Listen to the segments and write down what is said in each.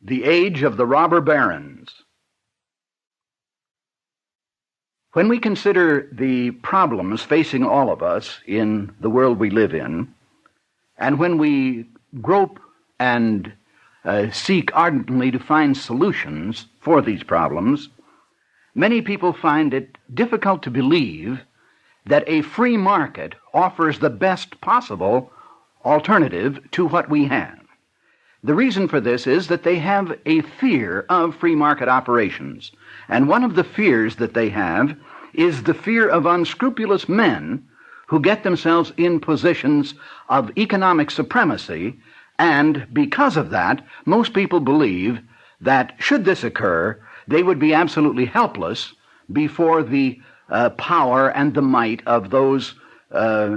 The Age of the Robber Barons. When we consider the problems facing all of us in the world we live in, and when we grope and seek ardently to find solutions for these problems, many people find it difficult to believe that a free market offers the best possible alternative to what we have. The reason for this is that they have a fear of free market operations. And one of the fears that they have is the fear of unscrupulous men who get themselves in positions of economic supremacy, and because of that, most people believe that should this occur, they would be absolutely helpless before the power and the might of those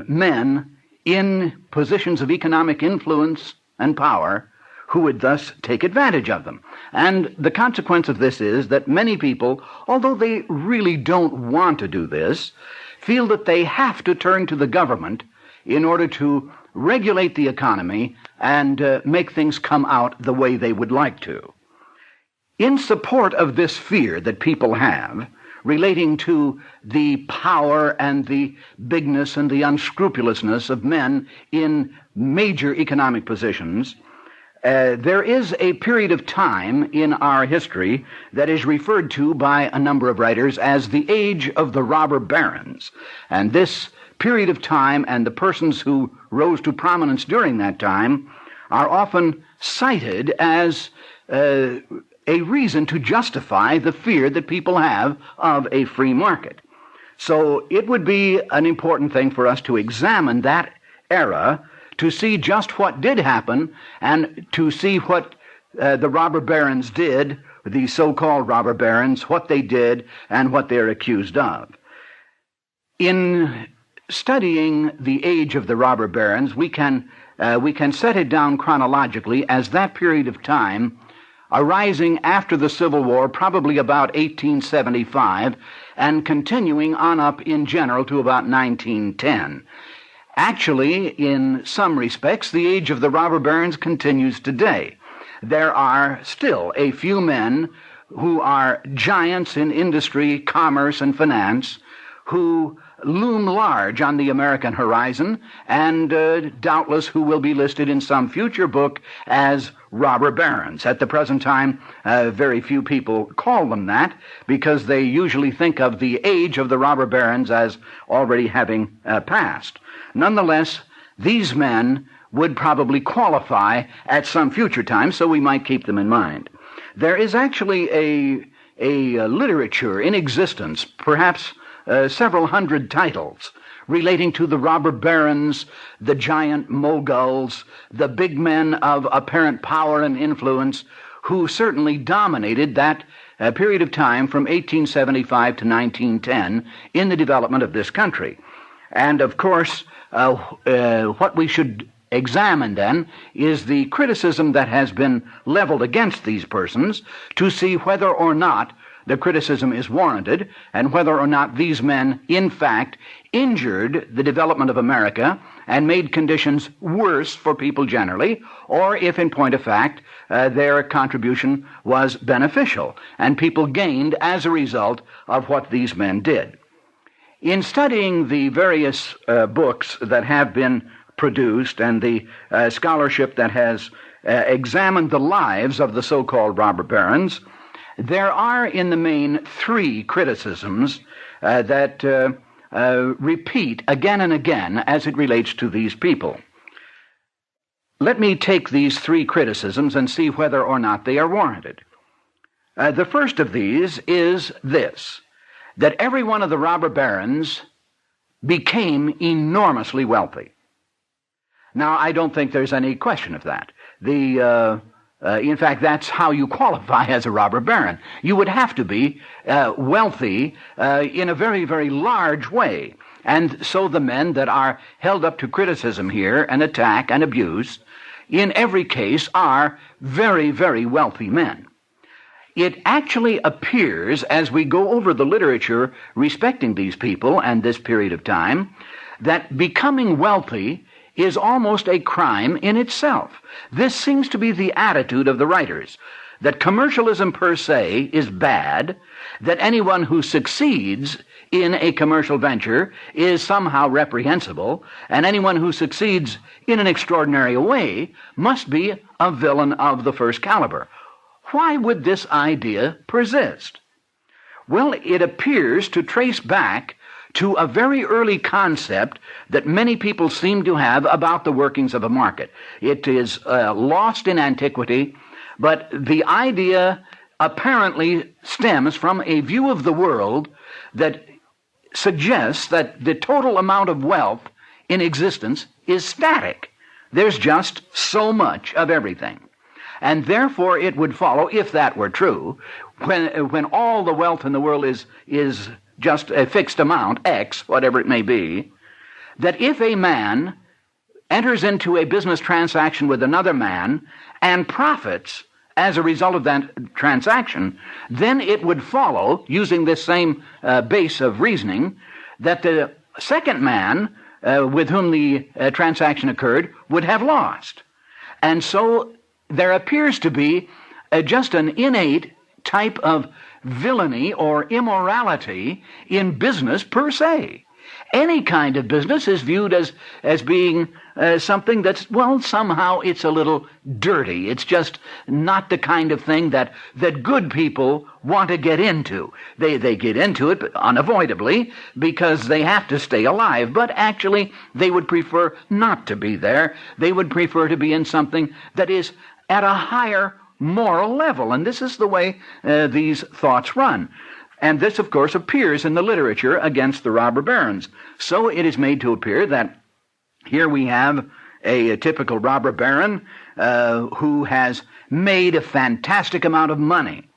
men in positions of economic influence and power who would thus take advantage of them. And the consequence of this is that many people, although they really don't want to do this, feel that they have to turn to the government in order to regulate the economy and make things come out the way they would like to. In support of this fear that people have relating to the power and the bigness and the unscrupulousness of men in major economic positions, there is a period of time in our history that is referred to by a number of writers as the Age of the Robber Barons. And this period of time and the persons who rose to prominence during that time are often cited as a reason to justify the fear that people have of a free market. So it would be an important thing for us to examine that era to see just what did happen and to see what the robber barons did, the so-called robber barons, what they did and what they're accused of. In studying the age of the robber barons, we can set it down chronologically as that period of time arising after the Civil War, probably about 1875, and continuing on up in general to about 1910. Actually, in some respects, the age of the robber barons continues today. There are still a few men who are giants in industry, commerce, and finance who loom large on the American horizon, and doubtless who will be listed in some future book as robber barons. At the present time, very few people call them that because they usually think of the age of the robber barons as already having passed. Nonetheless, these men would probably qualify at some future time, so we might keep them in mind. There is actually a literature in existence, perhaps several hundred titles, relating to the robber barons, the giant moguls, the big men of apparent power and influence, who certainly dominated that period of time from 1875 to 1910 in the development of this country. And of course, what we should examine then is the criticism that has been leveled against these persons to see whether or not the criticism is warranted and whether or not these men, in fact, injured the development of America and made conditions worse for people generally, or if, in point of fact, their contribution was beneficial and people gained as a result of what these men did. In studying the various books that have been produced and the scholarship that has examined the lives of the so-called robber barons, there are in the main three criticisms that repeat again and again as it relates to these people. Let me take these three criticisms and see whether or not they are warranted. The first of these is this: that every one of the robber barons became enormously wealthy. Now, I don't think there's any question of that. In fact, that's how you qualify as a robber baron. You would have to be wealthy in a very, very large way. And so the men that are held up to criticism here and attack and abuse, in every case, are very, very wealthy men. It actually appears, as we go over the literature respecting these people and this period of time, that becoming wealthy is almost a crime in itself. This seems to be the attitude of the writers. that commercialism per se is bad, that anyone who succeeds in a commercial venture is somehow reprehensible, and anyone who succeeds in an extraordinary way must be a villain of the first caliber. Why would this idea persist? Well, it appears to trace back to a very early concept that many people seem to have about the workings of a market. It is lost in antiquity, but the idea apparently stems from a view of the world that suggests that the total amount of wealth in existence is static. There's just so much of everything. And therefore it would follow, if that were true, when all the wealth in the world is just a fixed amount, X, whatever it may be, that if a man enters into a business transaction with another man and profits as a result of that transaction, then it would follow, using this same base of reasoning, that the second man with whom the transaction occurred would have lost. And so there appears to be just an innate type of villainy or immorality in business per se. Any kind of business is viewed as being something that's, well, somehow it's a little dirty. It's just not the kind of thing that good people want to get into. They get into it unavoidably because they have to stay alive, but actually they would prefer not to be there. They would prefer to be in something that is at a higher moral level, and this is the way these thoughts run. And this, of course, appears in the literature against the robber barons. So it is made to appear that here we have a typical robber baron who has made a fantastic amount of money.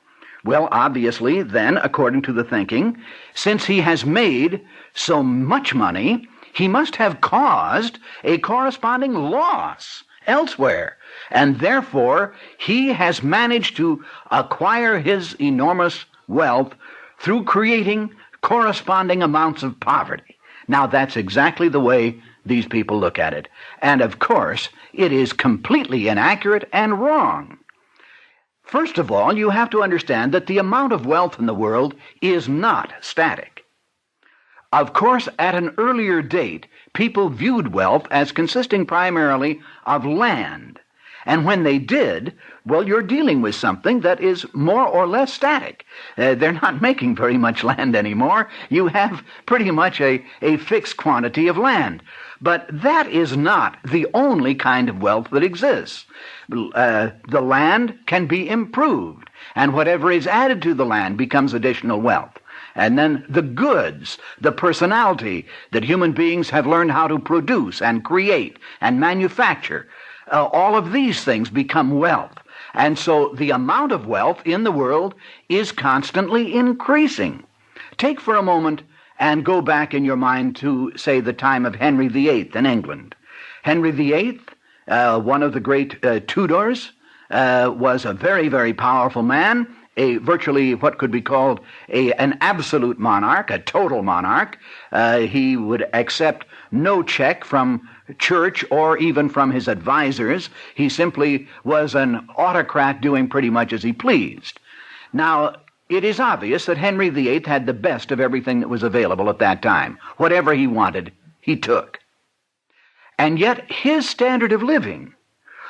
Well, obviously, then, according to the thinking, since he has made so much money, he must have caused a corresponding loss elsewhere. And therefore, he has managed to acquire his enormous wealth through creating corresponding amounts of poverty. Now, that's exactly the way these people look at it. And of course, it is completely inaccurate and wrong. First of all, you have to understand that the amount of wealth in the world is not static. Of course, at an earlier date, people viewed wealth as consisting primarily of land. And when they did, well, you're dealing with something that is more or less static. They're not making very much land anymore. You have pretty much a fixed quantity of land. But that is not the only kind of wealth that exists. The land can be improved, and whatever is added to the land becomes additional wealth. And then the goods, the personality that human beings have learned how to produce and create and manufacture, all of these things become wealth. And so the amount of wealth in the world is constantly increasing. Take for a moment and go back in your mind to, say, the time of Henry VIII in England. Henry VIII, one of the great Tudors, was a very, very powerful man, a virtually what could be called an absolute monarch, a total monarch. He would accept no check from church or even from his advisors. He simply was an autocrat doing pretty much as he pleased. Now, it is obvious that Henry VIII had the best of everything that was available at that time. Whatever he wanted, he took. And yet his standard of living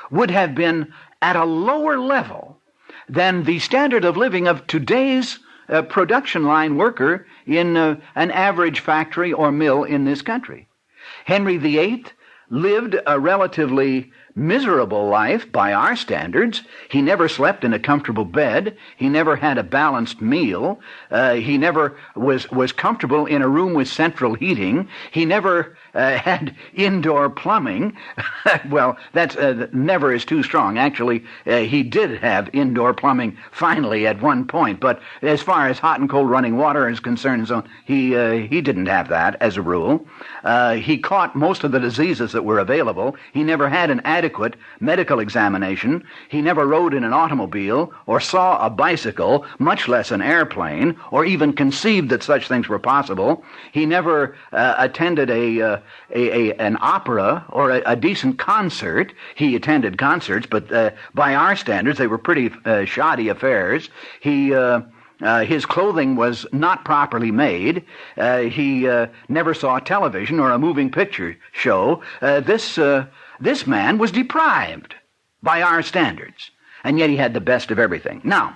would have been at a lower level than the standard of living of today's production line worker in an average factory or mill in this country. Henry VIII lived a relatively miserable life by our standards. He never slept in a comfortable bed. He never had a balanced meal. He never was comfortable in a room with central heating. He never had indoor plumbing. Well, that's never is too strong. Actually, he did have indoor plumbing finally at one point, but as far as hot and cold running water is concerned, so he didn't have that as a rule. He caught most of the diseases that were available. He never had an adequate adequate medical examination. He never rode in an automobile or saw a bicycle, much less an airplane, or even conceived that such things were possible. He never attended an opera or a decent concert. He attended concerts, but by our standards, they were pretty shoddy affairs. His clothing was not properly made. He never saw television or a moving picture show. This man was deprived by our standards, and yet he had the best of everything. Now,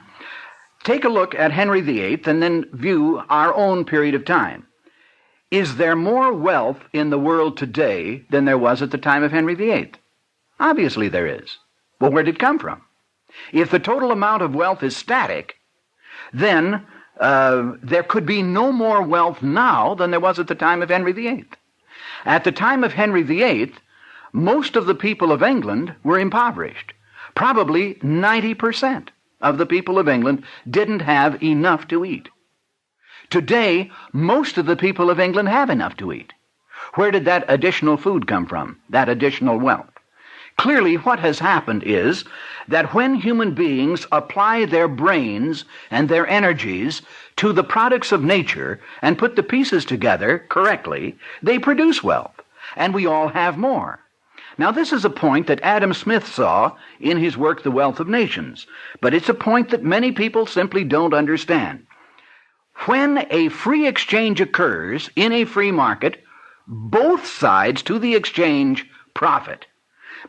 take a look at Henry VIII and then view our own period of time. Is there more wealth in the world today than there was at the time of Henry VIII? Obviously there is. Well, where did it come from? If the total amount of wealth is static, then there could be no more wealth now than there was at the time of Henry VIII. At the time of Henry VIII, most of the people of England were impoverished. Probably 90% of the people of England didn't have enough to eat. Today, most of the people of England have enough to eat. Where did that additional food come from, that additional wealth? Clearly, what has happened is that when human beings apply their brains and their energies to the products of nature and put the pieces together correctly, they produce wealth, and we all have more. Now, this is a point that Adam Smith saw in his work, The Wealth of Nations, but it's a point that many people simply don't understand. When a free exchange occurs in a free market, both sides to the exchange profit.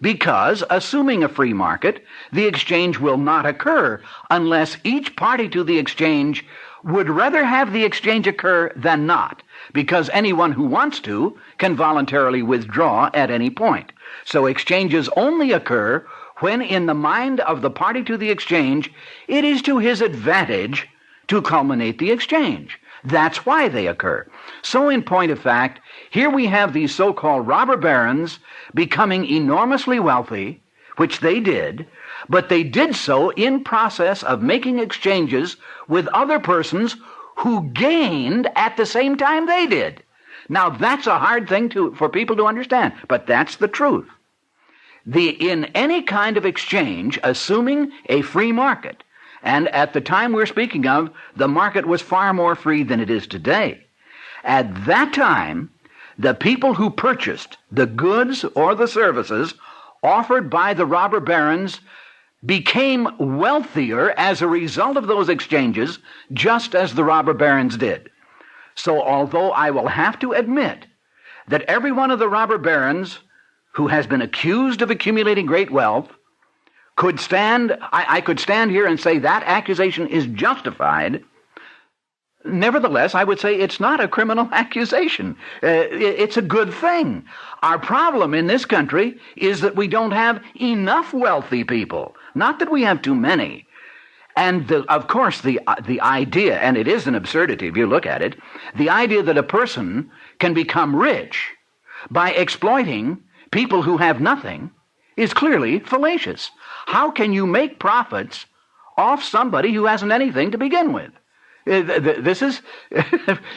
Because, assuming a free market, the exchange will not occur unless each party to the exchange would rather have the exchange occur than not, because anyone who wants to can voluntarily withdraw at any point. So exchanges only occur when, in the mind of the party to the exchange, it is to his advantage to culminate the exchange. That's why they occur. So in point of fact, here we have these so-called robber barons becoming enormously wealthy, which they did, but they did so in process of making exchanges with other persons who gained at the same time they did. Now that's a hard thing for people to understand, but that's the truth. In any kind of exchange, assuming a free market, and at the time we're speaking of, the market was far more free than it is today. At that time, the people who purchased the goods or the services offered by the robber barons became wealthier as a result of those exchanges, just as the robber barons did. So although I will have to admit that every one of the robber barons who has been accused of accumulating great wealth I could stand here and say that accusation is justified. Nevertheless, I would say it's not a criminal accusation. It's a good thing. Our problem in this country is that we don't have enough wealthy people, not that we have too many. And of course, the idea, and it is an absurdity if you look at it, the idea that a person can become rich by exploiting people who have nothing is clearly fallacious. How can you make profits off somebody who hasn't anything to begin with? This is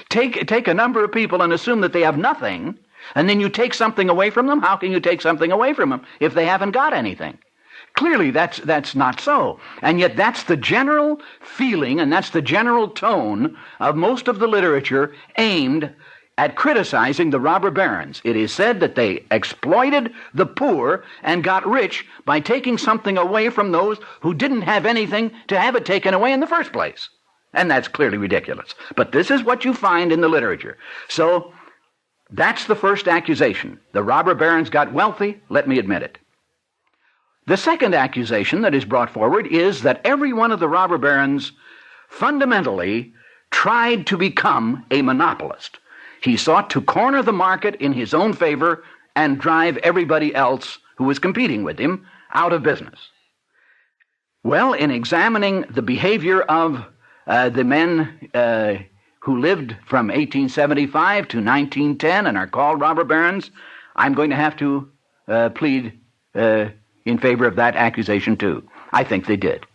take a number of people and assume that they have nothing, and then you take something away from them. How can you take something away from them if they haven't got anything? Clearly, that's not so. And yet that's the general feeling, and that's the general tone of most of the literature aimed at criticizing the robber barons. It is said that they exploited the poor and got rich by taking something away from those who didn't have anything to have it taken away in the first place. And that's clearly ridiculous. But this is what you find in the literature. So that's the first accusation. The robber barons got wealthy, let me admit it. The second accusation that is brought forward is that every one of the robber barons fundamentally tried to become a monopolist. He sought to corner the market in his own favor and drive everybody else who was competing with him out of business. Well, in examining the behavior of the men who lived from 1875 to 1910 and are called robber barons, I'm going to have to plead in favor of that accusation too. I think they did.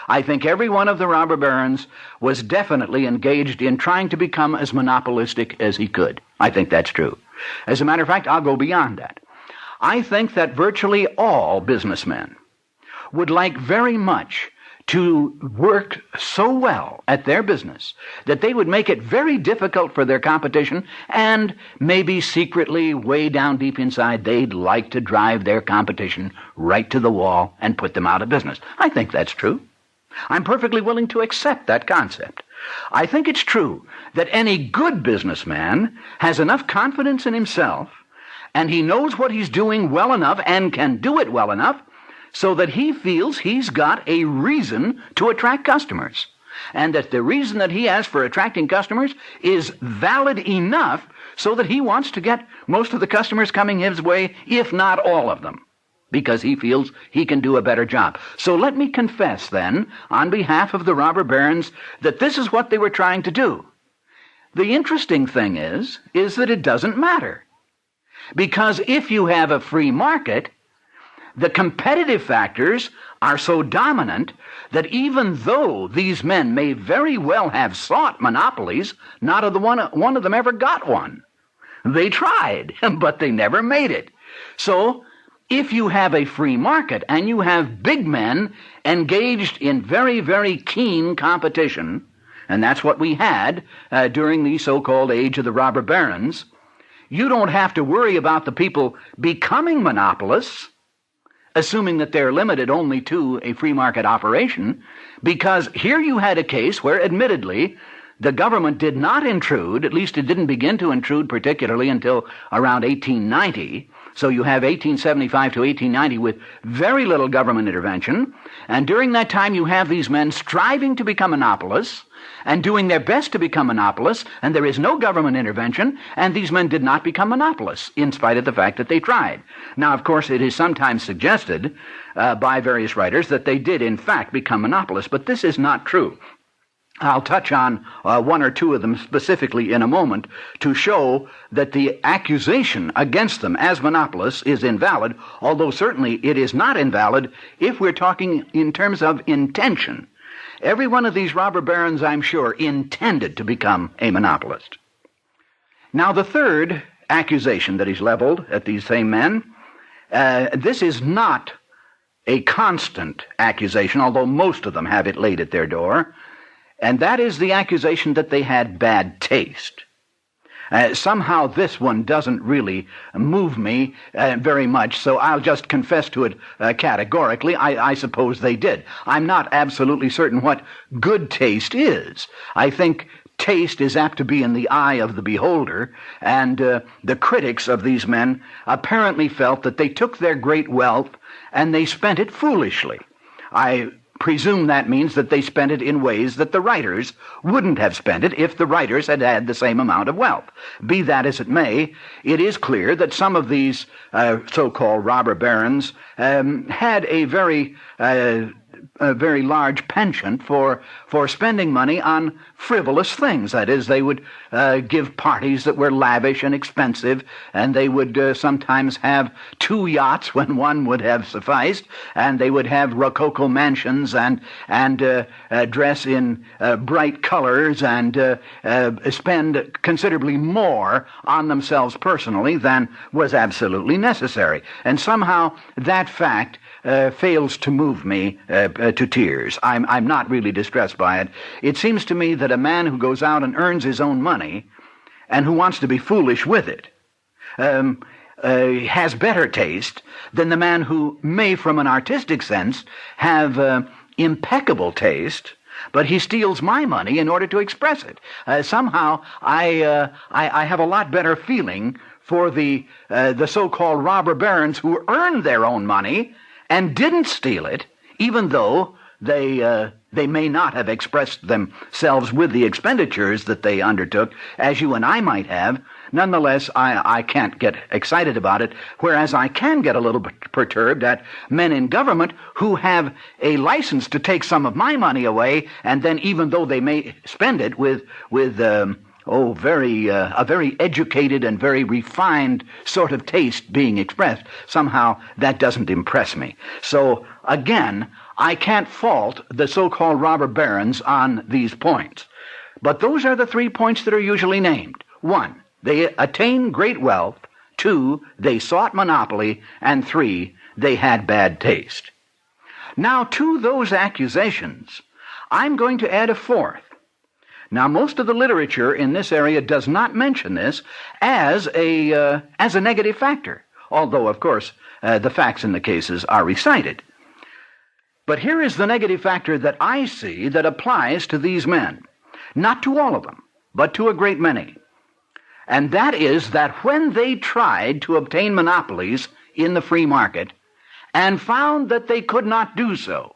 I think every one of the robber barons was definitely engaged in trying to become as monopolistic as he could. I think that's true. As a matter of fact, I'll go beyond that. I think that virtually all businessmen would like very much to work so well at their business that they would make it very difficult for their competition, and maybe secretly, way down deep inside, they'd like to drive their competition right to the wall and put them out of business. I think that's true. I'm perfectly willing to accept that concept. I think it's true that any good businessman has enough confidence in himself, and he knows what he's doing well enough and can do it well enough so that he feels he's got a reason to attract customers, and that the reason that he has for attracting customers is valid enough so that he wants to get most of the customers coming his way, if not all of them, because he feels he can do a better job. So let me confess then, on behalf of the robber barons, that this is what they were trying to do. The interesting thing is that it doesn't matter. Because if you have a free market, the competitive factors are so dominant that even though these men may very well have sought monopolies, not one of them ever got one. They tried, but they never made it. So if you have a free market and you have big men engaged in very, very keen competition, and that's what we had during the so-called age of the robber barons, you don't have to worry about the people becoming monopolists, assuming that they're limited only to a free market operation, because here you had a case where, admittedly, the government did not intrude, at least it didn't begin to intrude particularly until around 1890. So you have 1875 to 1890 with very little government intervention, and during that time you have these men striving to become monopolists and doing their best to become monopolists, and there is no government intervention, and these men did not become monopolists, in spite of the fact that they tried. Now, of course, it is sometimes suggested by various writers that they did, in fact, become monopolists, but this is not true. I'll touch on one or two of them specifically in a moment to show that the accusation against them as monopolists is invalid, although certainly it is not invalid if we're talking in terms of intention. Every one of these robber barons, I'm sure, intended to become a monopolist. Now, the third accusation that is leveled at these same men, this is not a constant accusation, although most of them have it laid at their door, and that is the accusation that they had bad taste. Somehow this one doesn't really move me very much, so I'll just confess to it categorically. I suppose they did. I'm not absolutely certain what good taste is. I think taste is apt to be in the eye of the beholder, and the critics of these men apparently felt that they took their great wealth and they spent it foolishly. I presume that means that they spent it in ways that the writers wouldn't have spent it if the writers had had the same amount of wealth. Be that as it may, it is clear that some of these so-called robber barons had a very large penchant for spending money on frivolous things. That is, they would give parties that were lavish and expensive, and they would sometimes have 2 yachts when one would have sufficed, and they would have rococo mansions and dress in bright colors and spend considerably more on themselves personally than was absolutely necessary. And somehow that fact fails to move me to tears. I'm not really distressed by it. It seems to me that a man who goes out and earns his own money and who wants to be foolish with it has better taste than the man who may, from an artistic sense, have impeccable taste, but he steals my money in order to express it. Somehow I have a lot better feeling for the so-called robber barons who earned their own money and didn't steal it, even though they may not have expressed themselves with the expenditures that they undertook, as you and I might have. Nonetheless, I can't get excited about it, whereas I can get a little bit perturbed at men in government who have a license to take some of my money away, and then even though they may spend it with a very educated and very refined sort of taste being expressed, somehow that doesn't impress me. So, again, I can't fault the so-called robber barons on these points. But those are the 3 points that are usually named. 1, they attain great wealth. 2, they sought monopoly, and 3, they had bad taste. Now, to those accusations, I'm going to add a 4th. Now, most of the literature in this area does not mention this as a negative factor, although, of course, the facts in the cases are recited. But here is the negative factor that I see that applies to these men. Not to all of them, but to a great many. And that is that when they tried to obtain monopolies in the free market and found that they could not do so,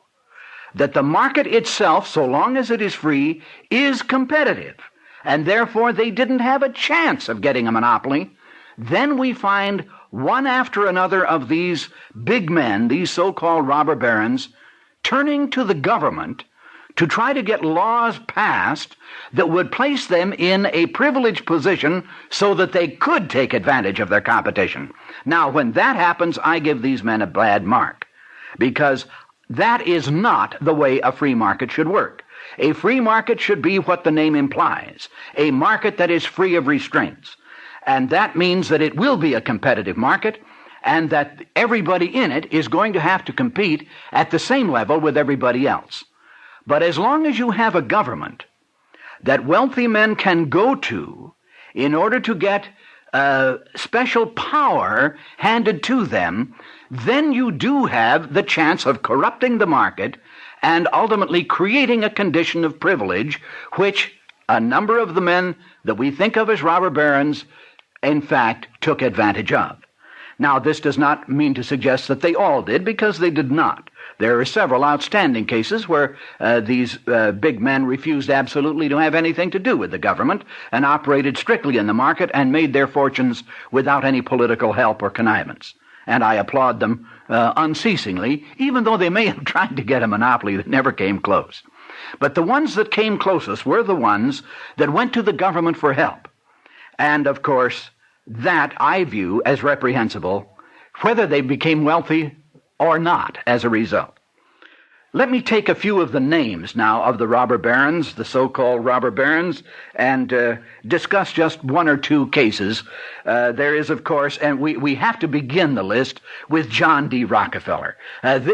that the market itself, so long as it is free, is competitive, and therefore they didn't have a chance of getting a monopoly, then we find one after another of these big men, these so-called robber barons, turning to the government to try to get laws passed that would place them in a privileged position so that they could take advantage of their competition. Now, when that happens, I give these men a bad mark, because that is not the way a free market should work. A free market should be what the name implies, a market that is free of restraints. And that means that it will be a competitive market, and that everybody in it is going to have to compete at the same level with everybody else. But as long as you have a government that wealthy men can go to in order to get special power handed to them, then you do have the chance of corrupting the market and ultimately creating a condition of privilege, which a number of the men that we think of as robber barons, in fact, took advantage of. Now, this does not mean to suggest that they all did, because they did not. There are several outstanding cases where these big men refused absolutely to have anything to do with the government and operated strictly in the market and made their fortunes without any political help or connivance. And I applaud them unceasingly, even though they may have tried to get a monopoly that never came close. But the ones that came closest were the ones that went to the government for help. And, of course, that I view as reprehensible, whether they became wealthy or not as a result. Let me take a few of the names now of the robber barons, the so-called robber barons, and discuss just one or two cases. There is, of course, and we have to begin the list with John D. Rockefeller.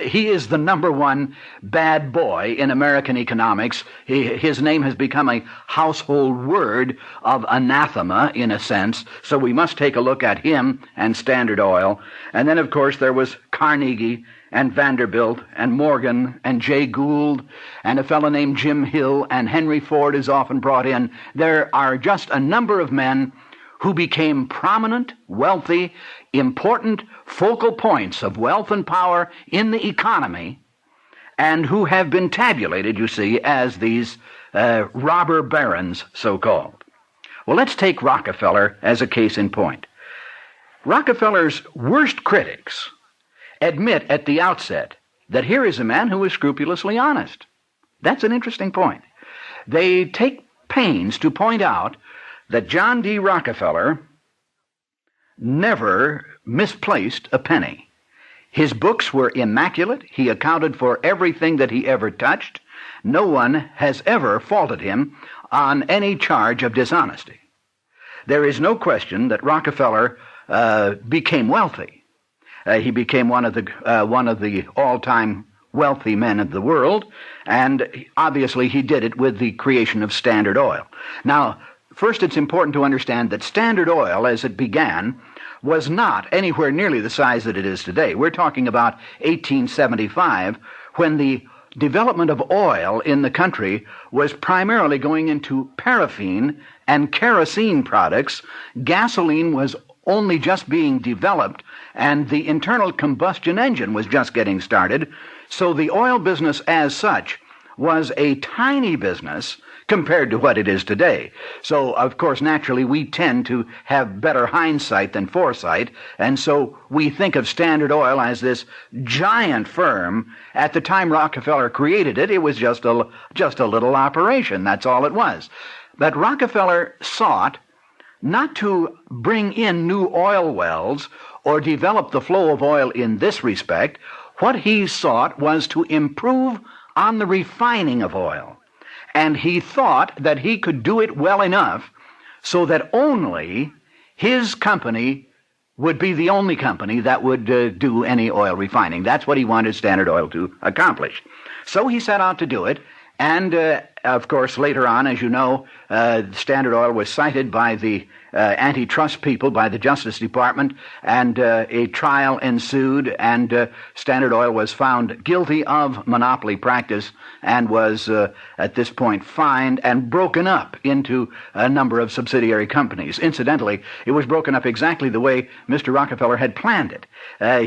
He is the number one bad boy in American economics. His name has become a household word of anathema, in a sense, so we must take a look at him and Standard Oil. And then, of course, there was Carnegie and Vanderbilt and Morgan and Jay Gould and a fellow named Jim Hill, and Henry Ford is often brought in. There are just a number of men who became prominent, wealthy, important focal points of wealth and power in the economy, and who have been tabulated, you see, as these robber barons, so-called. Well, let's take Rockefeller as a case in point. Rockefeller's worst critics admit at the outset that here is a man who is scrupulously honest. That's an interesting point. They take pains to point out that John D. Rockefeller never misplaced a penny. His books were immaculate. He accounted for everything that he ever touched. No one has ever faulted him on any charge of dishonesty. There is no question that Rockefeller became wealthy. He became one of the all-time wealthy men of the world, and obviously he did it with the creation of Standard Oil. Now, first it's important to understand that Standard Oil, as it began, was not anywhere nearly the size that it is today. We're talking about 1875, when the development of oil in the country was primarily going into paraffin and kerosene products. Gasoline was only just being developed, and the internal combustion engine was just getting started. So the oil business as such was a tiny business compared to what it is today. So, of course, naturally, we tend to have better hindsight than foresight, and so we think of Standard Oil as this giant firm. At the time Rockefeller created it, it was just a little operation. That's all it was. But Rockefeller sought not to bring in new oil wells or develop the flow of oil in this respect. What he sought was to improve on the refining of oil. And he thought that he could do it well enough so that only his company would be the only company that would do any oil refining. That's what he wanted Standard Oil to accomplish. So he set out to do it, and of course, later on, as you know, Standard Oil was cited by the antitrust people, by the Justice Department, and a trial ensued, and Standard Oil was found guilty of monopoly practice and was, at this point, fined and broken up into a number of subsidiary companies. Incidentally, it was broken up exactly the way Mr. Rockefeller had planned it.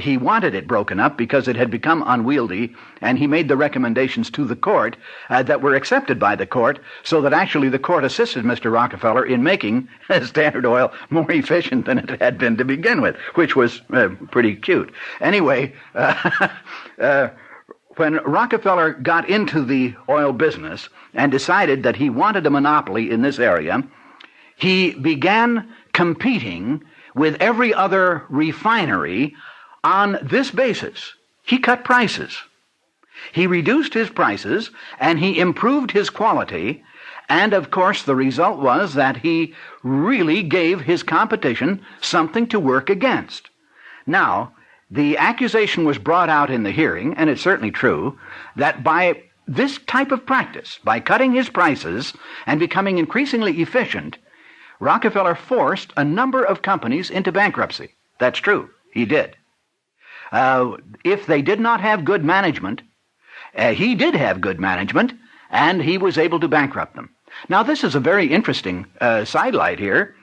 He wanted it broken up because it had become unwieldy, and he made the recommendations to the court that were accepted by the court, so that actually the court assisted Mr. Rockefeller in making Standard Oil more efficient than it had been to begin with, which was pretty cute. Anyway, when Rockefeller got into the oil business and decided that he wanted a monopoly in this area, he began competing with every other refinery on this basis. He cut prices. He reduced his prices, and he improved his quality, and of course the result was that he really gave his competition something to work against. Now, the accusation was brought out in the hearing, and it's certainly true, that by this type of practice, by cutting his prices and becoming increasingly efficient, Rockefeller forced a number of companies into bankruptcy. That's true. He did. If they did not have good management, he did have good management, and he was able to bankrupt them. Now, this is a very interesting sidelight here.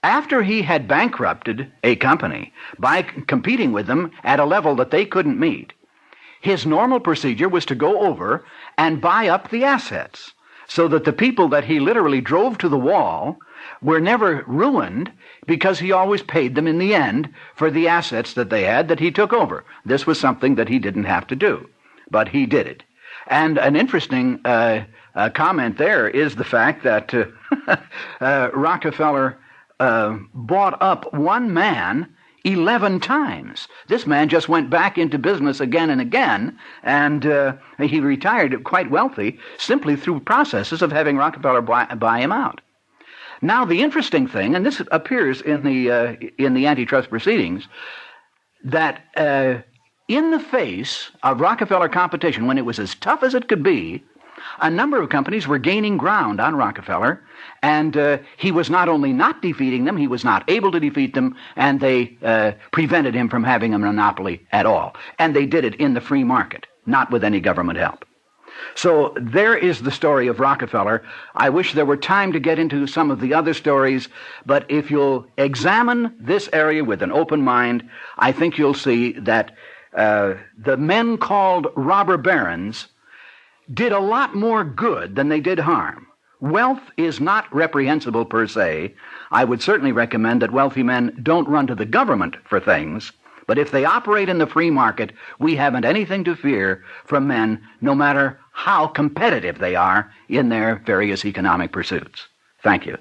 After he had bankrupted a company by competing with them at a level that they couldn't meet, his normal procedure was to go over and buy up the assets so that the people that he literally drove to the wall were never ruined, because he always paid them in the end for the assets that they had that he took over. This was something that he didn't have to do, but he did it. And an interesting comment there is the fact that Rockefeller bought up one man 11 times. This man just went back into business again and again, and he retired quite wealthy simply through processes of having Rockefeller buy him out. Now, the interesting thing, and this appears in the antitrust proceedings, that in the face of Rockefeller competition, when it was as tough as it could be, a number of companies were gaining ground on Rockefeller, and he was not only not defeating them, he was not able to defeat them, and they prevented him from having a monopoly at all. And they did it in the free market, not with any government help. So there is the story of Rockefeller. I wish there were time to get into some of the other stories, but if you'll examine this area with an open mind, I think you'll see that the men called robber barons did a lot more good than they did harm. Wealth is not reprehensible per se. I would certainly recommend that wealthy men don't run to the government for things, but if they operate in the free market, we haven't anything to fear from men, no matter how competitive they are in their various economic pursuits. Thank you.